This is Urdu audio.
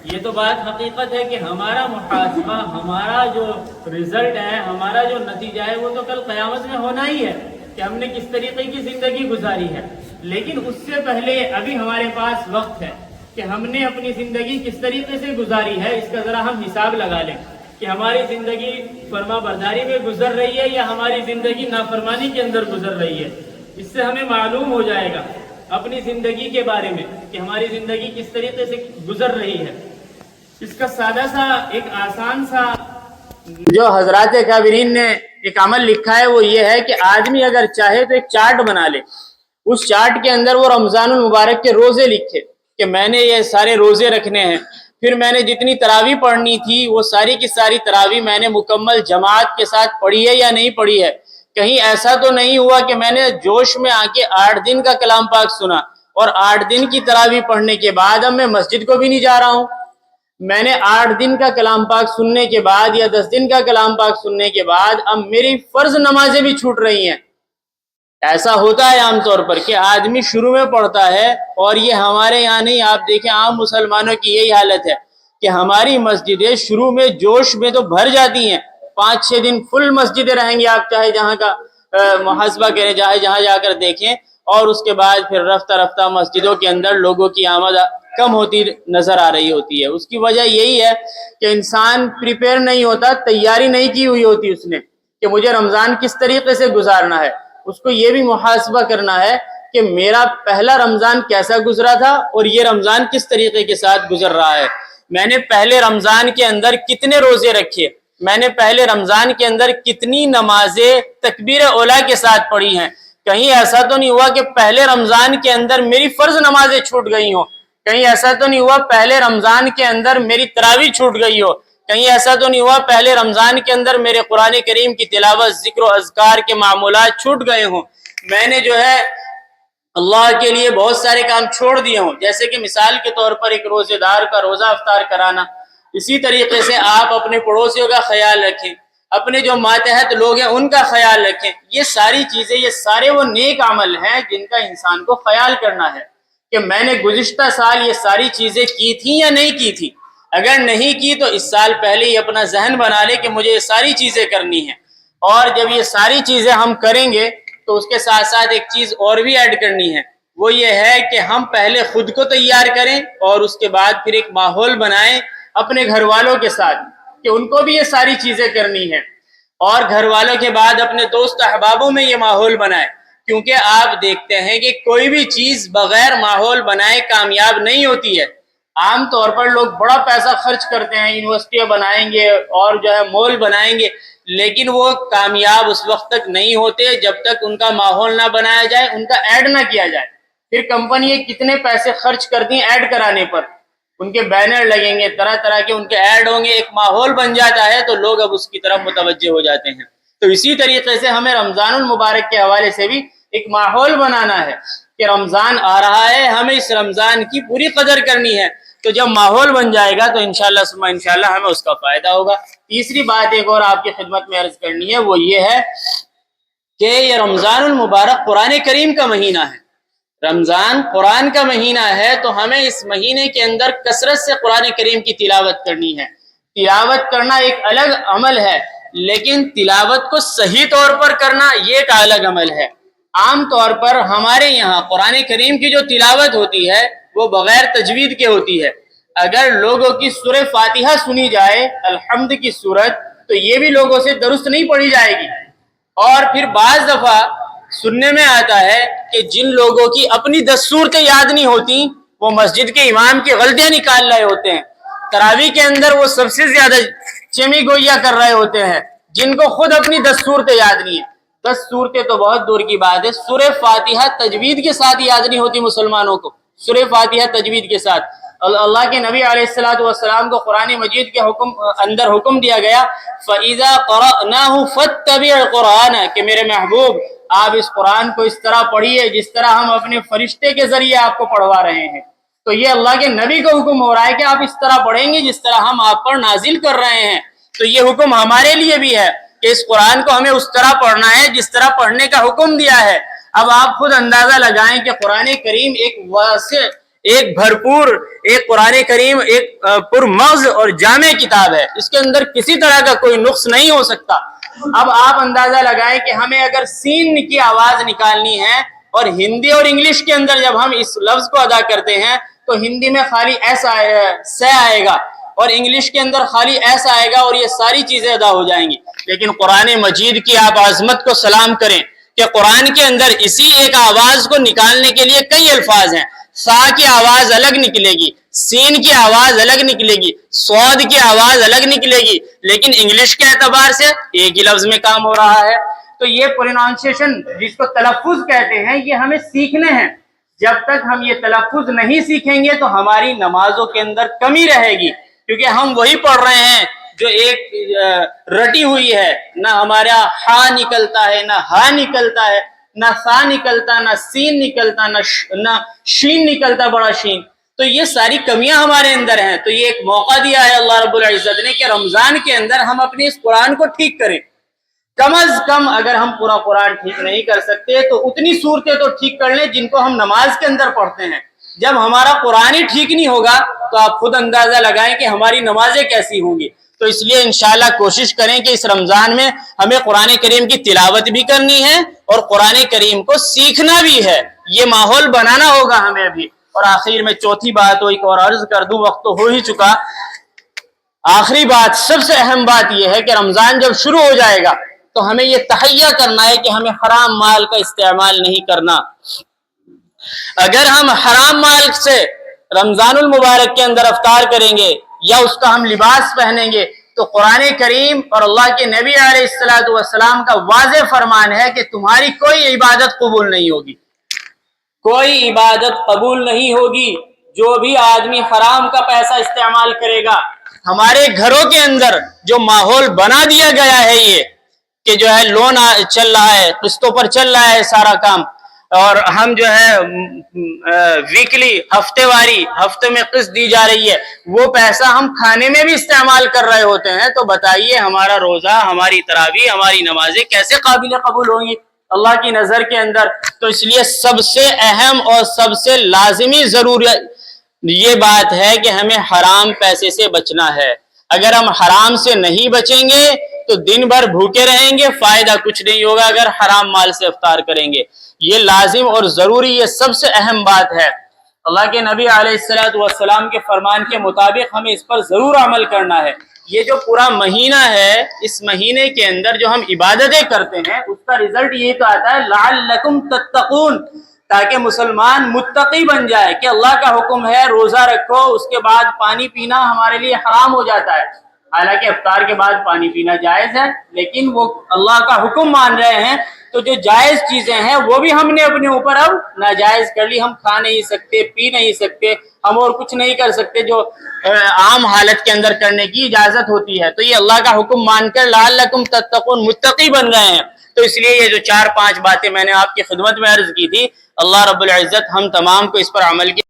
یہ تو بات حقیقت ہے کہ ہمارا محاسبہ، ہمارا جو رزلٹ ہے، ہمارا جو نتیجہ ہے، وہ تو کل قیامت میں ہونا ہی ہے کہ ہم نے کس طریقے کی زندگی گزاری ہے۔ لیکن اس سے پہلے ابھی ہمارے پاس وقت ہے کہ ہم نے اپنی زندگی کس طریقے سے گزاری ہے، اس کا ذرا ہم حساب لگا لیں کہ ہماری زندگی فرما برداری میں گزر رہی ہے یا ہماری زندگی نافرمانی کے اندر گزر رہی ہے۔ اس سے ہمیں معلوم ہو جائے گا اپنی زندگی کے بارے میں کہ ہماری زندگی کس طریقے سے گزر رہی ہے۔ اس کا سادہ سا ایک آسان سا جو حضرات کابرین نے ایک عمل لکھا ہے وہ یہ ہے کہ آدمی اگر چاہے تو ایک چارٹ بنا لے، اس چارٹ کے اندر وہ رمضان المبارک کے روزے لکھے کہ میں نے یہ سارے روزے رکھنے ہیں، پھر میں نے جتنی تراویح پڑھنی تھی وہ ساری کی ساری تراویح میں نے مکمل جماعت کے ساتھ پڑھی ہے یا نہیں پڑھی ہے۔ کہیں ایسا تو نہیں ہوا کہ میں نے جوش میں آ کے 8 دن کا کلام پاک سنا اور 8 دن کی تراویح پڑھنے کے بعد اب میں مسجد کو بھی نہیں جا رہا ہوں۔ میں نے 8 دن کا کلام پاک سننے کے بعد یا 10 دن کا کلام پاک سننے کے بعد اب میری فرض نمازیں بھی چھوٹ رہی ہیں۔ ایسا ہوتا ہے عام طور پر کہ آدمی شروع میں پڑھتا ہے، اور یہ ہمارے یہاں نہیں، آپ دیکھیں عام مسلمانوں کی یہی حالت ہے کہ ہماری مسجدیں شروع میں جوش میں تو بھر جاتی ہیں، 5-6 دن فل مسجدیں رہیں گی، آپ چاہے جہاں کا محاسبہ کریں، چاہے جہاں جا کر دیکھیں، اور اس کے بعد پھر رفتہ رفتہ مسجدوں کے اندر لوگوں کی آمد کم ہوتی نظر آ رہی ہوتی ہے۔ اس کی وجہ یہی ہے کہ انسان پریپیئر نہیں ہوتا، تیاری نہیں کی ہوئی ہوتی اس نے کہ مجھے رمضان کس طریقے سے گزارنا ہے۔ اس کو یہ بھی محاسبہ کرنا ہے کہ میرا پہلا رمضان کیسا گزرا تھا اور یہ رمضان کس طریقے کے ساتھ گزر رہا ہے۔ میں نے پہلے رمضان کے اندر کتنے روزے رکھے، میں نے پہلے رمضان کے اندر کتنی نمازیں تکبیر اولیٰ کے ساتھ پڑھی ہیں۔ کہیں ایسا تو نہیں ہوا کہ پہلے رمضان کے اندر میری فرض نمازیں چھوٹ گئی ہوں، کہیں ایسا تو نہیں ہوا پہلے رمضان کے اندر میری تراویح چھوٹ گئی ہو، کہیں ایسا تو نہیں ہوا پہلے رمضان کے اندر میرے قرآن کریم کی تلاوت، ذکر و اذکار کے معمولات چھوٹ گئے ہوں، میں نے جو ہے اللہ کے لیے بہت سارے کام چھوڑ دیے ہوں، جیسے کہ مثال کے طور پر ایک روزے دار کا روزہ افطار کرانا۔ اسی طریقے سے آپ اپنے پڑوسیوں کا خیال رکھیں، اپنے جو ماتحت لوگ ہیں ان کا خیال رکھیں۔ یہ ساری چیزیں، یہ سارے وہ نیک عمل ہیں جن کا انسان کو خیال کرنا ہے کہ میں نے گزشتہ سال یہ ساری چیزیں کی تھیں یا نہیں کی تھی۔ اگر نہیں کی تو اس سال پہلے ہی اپنا ذہن بنا لے کہ مجھے یہ ساری چیزیں کرنی ہیں، اور جب یہ ساری چیزیں ہم کریں گے تو اس کے ساتھ ساتھ ایک چیز اور بھی ایڈ کرنی ہے، وہ یہ ہے کہ ہم پہلے خود کو تیار کریں اور اس کے بعد پھر ایک ماحول بنائیں اپنے گھر والوں کے ساتھ کہ ان کو بھی یہ ساری چیزیں کرنی ہیں، اور گھر والوں کے بعد اپنے دوست احبابوں میں یہ ماحول بنائیں، کیونکہ آپ دیکھتے ہیں کہ کوئی بھی چیز بغیر ماحول بنائے کامیاب نہیں ہوتی ہے۔ عام طور پر لوگ بڑا پیسہ خرچ کرتے ہیں، یونیورسٹیاں بنائیں گے اور جو ہے مال بنائیں گے، لیکن وہ کامیاب اس وقت تک نہیں ہوتے جب تک ان کا ماحول نہ بنایا جائے، ان کا ایڈ نہ کیا جائے۔ پھر کمپنی کتنے پیسے خرچ کرتی ہیں ایڈ کرانے پر، ان کے بینر لگیں گے، طرح طرح کے ان کے ایڈ ہوں گے، ایک ماحول بن جاتا ہے تو لوگ اب اس کی طرف متوجہ ہو جاتے ہیں۔ تو اسی طریقے سے ہمیں رمضان المبارک کے حوالے سے بھی ایک ماحول بنانا ہے کہ رمضان آ رہا ہے، ہمیں اس رمضان کی پوری قدر کرنی ہے۔ تو جب ماحول بن جائے گا تو انشاءاللہ ثم انشاءاللہ ہمیں اس کا فائدہ ہوگا۔ تیسری بات ایک اور آپ کی خدمت میں عرض کرنی ہے، وہ یہ ہے کہ یہ رمضان المبارک قرآن کریم کا مہینہ ہے۔ رمضان قرآن کا مہینہ ہے تو ہمیں اس مہینے کے اندر کثرت سے قرآن کریم کی تلاوت کرنی ہے۔ تلاوت کرنا ایک الگ عمل ہے، لیکن تلاوت کو صحیح طور پر کرنا یہ ایک الگ عمل ہے۔ عام طور پر ہمارے یہاں قرآن کریم کی جو تلاوت ہوتی ہے وہ بغیر تجوید کے ہوتی ہے۔ اگر لوگوں کی سورہ فاتحہ سنی جائے، الحمد کی سورت، تو یہ بھی لوگوں سے درست نہیں پڑھی جائے گی۔ اور پھر بعض دفعہ سننے میں آتا ہے کہ جن لوگوں کی اپنی 10 سورتیں یاد نہیں ہوتی وہ مسجد کے امام کی غلطیاں نکال رہے ہوتے ہیں، تراویح کے اندر وہ سب سے زیادہ چمی گوئیاں کر رہے ہوتے ہیں جن کو خود اپنی 10 سورتیں یاد نہیں ہیں۔ 10 سورتیں تو بہت دور کی بات ہے، سورہ فاتحہ تجوید کے ساتھ یاد نہیں ہوتی مسلمانوں کو۔ سورہ فاتحہ تجوید کے ساتھ اللہ کے نبی علیہ السلام کو قرآن مجید کے اندر حکم دیا گیا فَإِذَا قَرَأْنَاهُ فَاتَّبِعْ الْقُرْآنَ، کہ میرے محبوب آپ اس قرآن کو اس طرح پڑھیے جس طرح ہم اپنے فرشتے کے ذریعے آپ کو پڑھوا رہے ہیں۔ تو یہ اللہ کے نبی کو حکم ہو رہا ہے کہ آپ اس طرح پڑھیں گے جس طرح ہم آپ پر نازل کر رہے ہیں۔ تو یہ حکم ہمارے لیے بھی ہے کہ اس قرآن کو ہمیں اس طرح پڑھنا ہے جس طرح پڑھنے کا حکم دیا ہے۔ اب آپ خود اندازہ لگائیں کہ قرآن کریم ایک واسع، ایک بھرپور، ایک قرآن کریم ایک پرمغز اور جامع کتاب ہے، اس کے اندر کسی طرح کا کوئی نقص نہیں ہو سکتا۔ اب آپ اندازہ لگائیں کہ ہمیں اگر سین کی آواز نکالنی ہے اور ہندی اور انگلش کے اندر جب ہم اس لفظ کو ادا کرتے ہیں تو ہندی میں خالی ایسا آئے گا اور انگلش کے اندر خالی ایسا آئے گا اور یہ ساری چیزیں ادا ہو جائیں گی۔ لیکن قرآن مجید کی آپ عظمت کو سلام کریں کہ قرآن کے اندر اسی ایک آواز کو نکالنے کے لیے کئی الفاظ ہیں۔ سا کی آواز الگ نکلے گی، سین کی آواز الگ نکلے گی، صاد کی آواز الگ نکلے گی، لیکن انگلش کے اعتبار سے ایک ہی لفظ میں کام ہو رہا ہے۔ تو یہ پروننسیشن جس کو تلفظ کہتے ہیں یہ ہمیں سیکھنے ہیں۔ جب تک ہم یہ تلفظ نہیں سیکھیں گے تو ہماری نمازوں کے اندر کمی رہے گی، کیونکہ ہم وہی پڑھ رہے ہیں جو ایک رٹی ہوئی ہے، نہ ہمارا ہا نکلتا ہے، نہ ہا نکلتا ہے، نہ سا نکلتا، نہ سین نکلتا، نہ شین نکلتا بڑا شین۔ تو یہ ساری کمیاں ہمارے اندر ہیں۔ تو یہ ایک موقع دیا ہے اللہ رب العزت نے کہ رمضان کے اندر ہم اپنی اس قرآن کو ٹھیک کریں۔ کم از کم اگر ہم پورا قرآن ٹھیک نہیں کر سکتے تو اتنی صورتیں تو ٹھیک کر لیں جن کو ہم نماز کے اندر پڑھتے ہیں۔ جب ہمارا قرآن ہی ٹھیک نہیں ہوگا تو آپ خود اندازہ لگائیں کہ ہماری نمازیں کیسی ہوں گی۔ تو اس لیے انشاءاللہ کوشش کریں کہ اس رمضان میں ہمیں قرآن کریم کی تلاوت بھی کرنی ہے اور قرآن کریم کو سیکھنا بھی ہے، یہ ماحول بنانا ہوگا ہمیں ابھی۔ اور آخر میں چوتھی بات ایک اور عرض کر دوں، وقت تو ہو ہی چکا۔ آخری بات، سب سے اہم بات یہ ہے کہ رمضان جب شروع ہو جائے گا تو ہمیں یہ تہیہ کرنا ہے کہ ہمیں حرام مال کا استعمال نہیں کرنا۔ اگر ہم حرام مال سے رمضان المبارک کے اندر افطار کریں گے یا اس کا ہم لباس پہنیں گے تو قرآن کریم اور اللہ کے نبی علیہ السلام کا واضح فرمان ہے کہ تمہاری کوئی عبادت قبول نہیں ہوگی، کوئی عبادت قبول نہیں ہوگی۔ جو بھی آدمی حرام کا پیسہ استعمال کرے گا، ہمارے گھروں کے اندر جو ماحول بنا دیا گیا ہے یہ کہ جو ہے لون چل رہا ہے، قسطوں پر چل رہا ہے سارا کام، اور ہم جو ہے ویکلی ہفتے میں قسط دی جا رہی ہے، وہ پیسہ ہم کھانے میں بھی استعمال کر رہے ہوتے ہیں، تو بتائیے ہمارا روزہ، ہماری تراویح، ہماری نمازیں کیسے قابل قبول ہوں گی اللہ کی نظر کے اندر؟ تو اس لیے سب سے اہم اور سب سے لازمی ضرورت یہ بات ہے کہ ہمیں حرام پیسے سے بچنا ہے۔ اگر ہم حرام سے نہیں بچیں گے تو دن بھر بھوکے رہیں گے، فائدہ کچھ نہیں ہوگا اگر حرام مال سے افطار کریں گے۔ یہ لازم اور ضروری، یہ سب سے اہم بات ہے۔ اللہ کے نبی علیہ السلام کے فرمان کے مطابق ہمیں اس پر ضرور عمل کرنا ہے۔ یہ جو پورا مہینہ ہے، اس مہینے کے اندر جو ہم عبادتیں کرتے ہیں اس کا رزلٹ یہ تو آتا ہے لعلکم تتقون، تاکہ مسلمان متقی بن جائے کہ اللہ کا حکم ہے روزہ رکھو، اس کے بعد پانی پینا ہمارے لیے حرام ہو جاتا ہے۔ حالانکہ افطار کے بعد پانی پینا جائز ہے، لیکن وہ اللہ کا حکم مان رہے ہیں تو جو جائز چیزیں ہیں وہ بھی ہم نے اپنے اوپر اب ناجائز کر لی۔ ہم کھا نہیں سکتے، پی نہیں سکتے، ہم اور کچھ نہیں کر سکتے جو عام حالت کے اندر کرنے کی اجازت ہوتی ہے۔ تو یہ اللہ کا حکم مان کر لعلکم تتقون متقی بن گئے ہیں۔ تو اس لیے یہ جو 4-5 باتیں میں نے آپ کی خدمت میں عرض کی تھی، اللہ رب العزت ہم تمام کو اس پر عمل کی